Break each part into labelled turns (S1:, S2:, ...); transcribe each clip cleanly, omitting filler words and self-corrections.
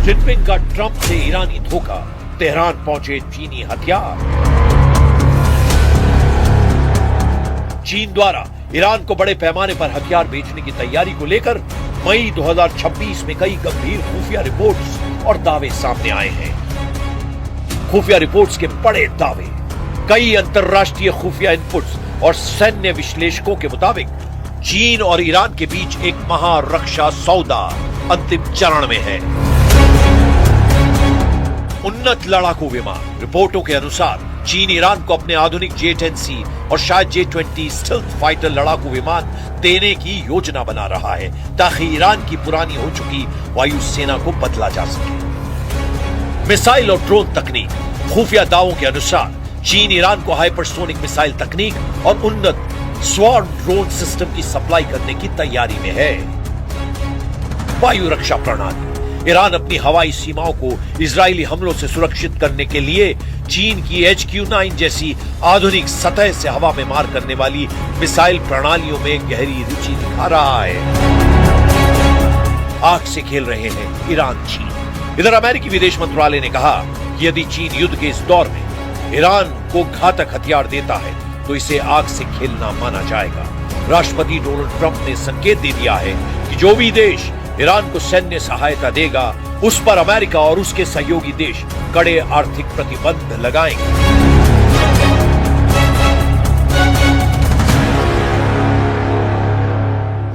S1: Jinping का Trump से ईरानी धोखा, तेहरान पहुंचे चीनी हथियार। चीन द्वारा ईरान को बड़े पैमाने पर हथियार बेचने की तैयारी को लेकर मई 2026 में कई गंभीर खुफिया रिपोर्ट्स और दावे सामने आए हैं। खुफिया रिपोर्ट्स के बड़े दावे, कई अंतरराष्ट्रीय खुफिया इनपुट्स और सैन्य विश्लेषकों के मुताबिक चीन और ईरान के बीच एक महारक्षा सौदा अंतिम चरण में है। उन्नत लड़ाकू विमान, रिपोर्टों के अनुसार चीन ईरान को अपने आधुनिक J-10C और शायद J-20 स्टेल्थ फाइटर लड़ाकू विमान देने की योजना बना रहा है ताकि ईरान की पुरानी हो चुकी वायुसेना को बदला जा सके। मिसाइल और ड्रोन तकनीक, खुफिया दावों के अनुसार चीन ईरान को हाइपरसोनिक मिसाइल तकनीक और उन्नत स्वॉर्म ड्रोन सिस्टम की सप्लाई करने की तैयारी में है। वायु रक्षा प्रणाली, ईरान अपनी हवाई सीमाओं को इजरायली हमलों से सुरक्षित करने के लिए चीन की HQ-9 जैसी आधुनिक सतह से हवा में मार करने वाली मिसाइल प्रणालियों में गहरी रुचि दिखा रहा है। आग से खेल रहे हैं ईरान चीन। इधर अमेरिकी विदेश मंत्रालय ने कहा कि यदि चीन युद्ध के इस दौर में ईरान को घातक हथियार देता है तो इसे आग से खेलना माना जाएगा। राष्ट्रपति डोनाल्ड ट्रंप ने संकेत दे दिया है कि जो भी देश ईरान को सैन्य सहायता देगा उस पर अमेरिका और उसके सहयोगी देश कड़े आर्थिक प्रतिबंध लगाएंगे।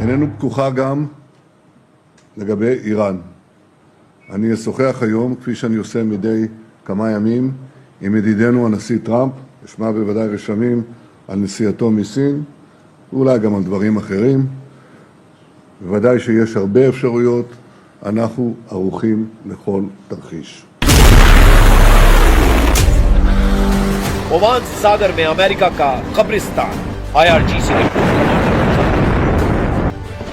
S2: איננו פתוחה גם לגבי איראן. אני אשוחח היום, כפי שאני עושה מדי כמה ימים, עם ידידנו הנשיא טראמפ, אשמע בוודאי רשמים על נסיעתו מסין, ואולי גם על דברים אחרים. בוודאי שיש הרבה אפשרויות, אנחנו ערוכים לכל תרחיש.
S1: ओमान सागर में अमेरिका का कब्रिस्तान, IRGC ने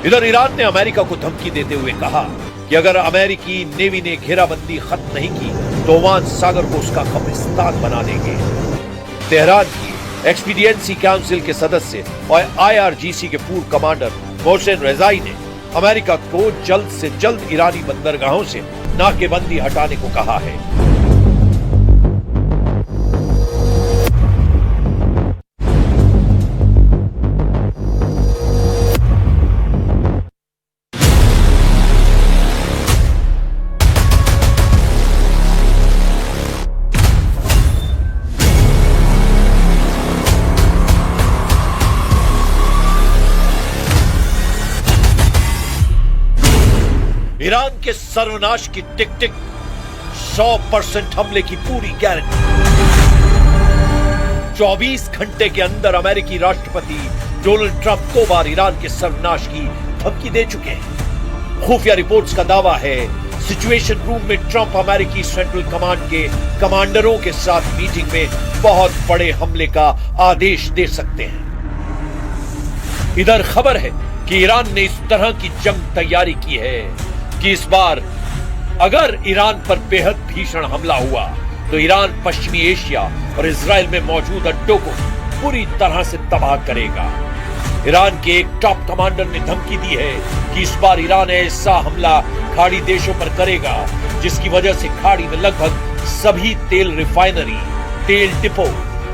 S1: इधर ईरान ने अमेरिका को धमकी देते हुए कहा कि अगर अमेरिकी नेवी ने घेराबंदी खत्म नहीं की तो ओमान सागर को उसका कब्रिस्तान बना देंगे। तेहरान की एक्सपीडिएंसी काउंसिल के सदस्य और IRGC के पूर्व कमांडर मोहसिन रेजाई ने अमेरिका को जल्द से जल्द ईरानी बंदरगाहों से नाकेबंदी हटाने को कहा है। ईरान के सर्वनाश की टिक टिक, 100% हमले की पूरी गारंटी। 24 घंटे के अंदर अमेरिकी राष्ट्रपति डोनाल्ड ट्रंप 2 बार ईरान के सर्वनाश की धमकी दे चुके हैं। खुफिया रिपोर्ट्स का दावा है सिचुएशन रूम में ट्रंप अमेरिकी सेंट्रल कमांड के कमांडरों के साथ मीटिंग में बहुत बड़े हमले का आदेश दे सकते हैं। इधर खबर है कि ईरान ने इस तरह की जंग तैयारी की है कि इस बार अगर ईरान पर बेहद भीषण हमला हुआ तो ईरान पश्चिमी एशिया और इजराइल में मौजूद अड्डों को पूरी तरह से तबाह करेगा। ईरान के एक टॉप कमांडर ने धमकी दी है कि इस बार ईरान ऐसा हमला खाड़ी देशों पर करेगा जिसकी वजह से खाड़ी में लगभग सभी तेल रिफाइनरी, तेल डिपो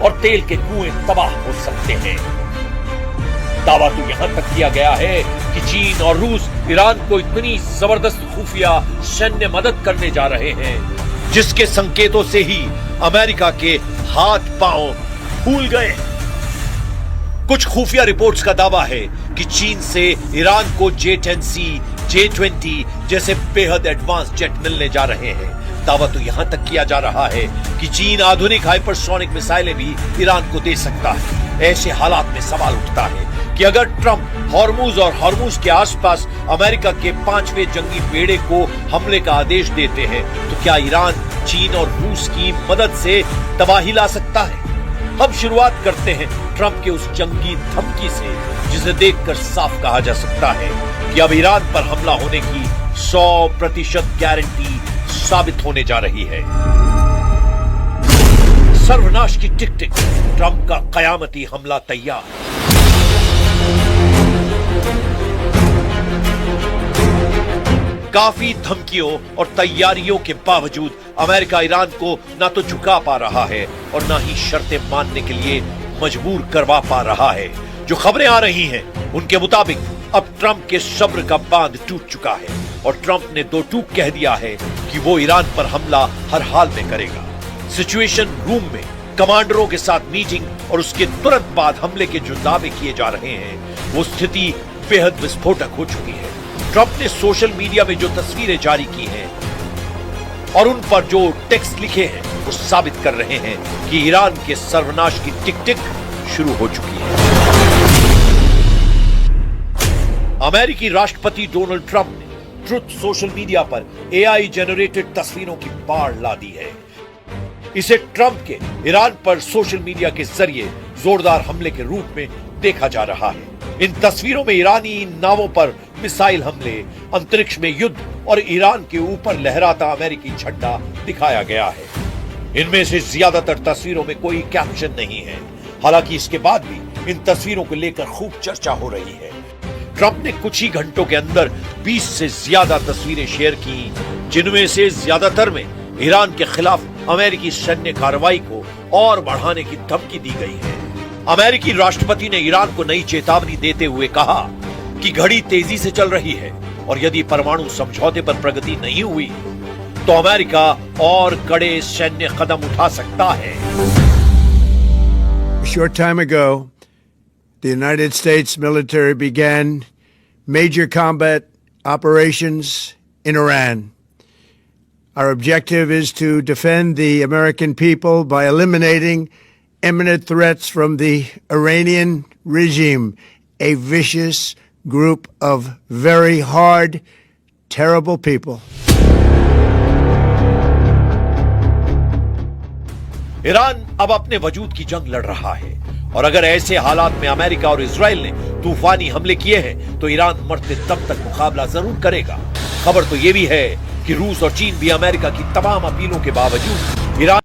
S1: और तेल के कुएं तबाह हो सकते हैं। दावा तो यहां तक किया गया है कि चीन और रूस ईरान को इतनी जबरदस्त खुफिया सैन्य मदद करने जा रहे हैं जिसके संकेतों से ही अमेरिका के हाथ पांव फूल गए। कुछ खुफिया रिपोर्ट्स का दावा है कि चीन से ईरान को J-10C, J-20 जैसे बेहद एडवांस जेट मिलने जा रहे हैं। दावा तो यहां तक किया जा रहा है कि चीन आधुनिक हाइपरसोनिक मिसाइलें भी ईरान को दे सकता है। ऐसे हालात में सवाल उठता है कि अगर ट्रंप हॉर्मुज और हॉर्मुज के आसपास अमेरिका के 5वें जंगी बेड़े को हमले का आदेश देते हैं तो क्या ईरान चीन और रूस की मदद से तबाही ला सकता है? हम शुरुआत करते हैं ट्रंप के उस जंगी धमकी से जिसे देखकर साफ कहा जा सकता है कि अब ईरान पर हमला होने की 100% गारंटी साबित होने जा रही है। सर्वनाश की टिक टिक, ट्रंप का कयामती हमला तैयार। काफी धमकियों और तैयारियों के बावजूद अमेरिका ईरान को ना तो झुका पा रहा है और ना ही शर्तें मानने के लिए मजबूर करवा पा रहा है। जो खबरें आ रही हैं उनके मुताबिक अब ट्रंप के सब्र का बांध टूट चुका है और ट्रंप ने दो टूक कह दिया है कि वो ईरान पर हमला हर हाल में करेगा। सिचुएशन रूम में कमांडरों के साथ मीटिंग और उसके तुरंत बाद हमले के जो दावे किए जा रहे हैं वो स्थिति बेहद विस्फोटक हो चुकी है। ट्रंप ने सोशल मीडिया में जो तस्वीरें जारी की हैं और उन पर जो टेक्स्ट लिखे हैं वो साबित कर रहे हैं कि ईरान के सर्वनाश की टिक टिक शुरू हो चुकी है। अमेरिकी राष्ट्रपति डोनाल्ड ट्रंप ने ट्रुथ सोशल मीडिया पर एआई जनरेटेड तस्वीरों की बाढ़ ला दी है। इसे ट्रंप के ईरान पर सोशल मीडिया के जरिए जोरदार हमले के रूप में देखा जा रहा है। इन तस्वीरों में ईरानी नावों पर मिसाइल हमले, अंतरिक्ष में युद्ध और ईरान के ऊपर लहराता अमेरिकी झंडा दिखाया गया है। इनमें से ज्यादातर तस्वीरों में कोई कैप्शन नहीं है। हालांकि इसके बाद भी इन तस्वीरों को लेकर खूब चर्चा हो रही है। ट्रंप ने कुछ ही घंटों के अंदर 20 से ज्यादा तस्वीरें शेयर की, जिनमें से ज्यादातर में ईरान के खिलाफ अमेरिकी सैन्य कार्रवाई को और बढ़ाने की धमकी दी गई है। अमेरिकी राष्ट्रपति ने ईरान को नई चेतावनी देते हुए कहा कि घड़ी तेजी से चल रही है और यदि परमाणु समझौते पर प्रगति नहीं हुई तो अमेरिका और कड़े सैन्य कदम उठा सकता है।
S3: A short time ago, the United States military began major combat operations in Iran. Our objective is to defend the American people by eliminating imminent threats from the Iranian regime, a vicious group of very hard, terrible people.
S1: Iran अब अपने वजूद की जंग लड़ रहा है और अगर ऐसे हालात में अमेरिका और इजराइल ने तूफानी हमले किए हैं तो ईरान मरते दम तक मुकाबला जरूर करेगा। खबर तो यह भी है कि रूस और चीन भी अमेरिका की तमाम अपीलों के बावजूद ईरान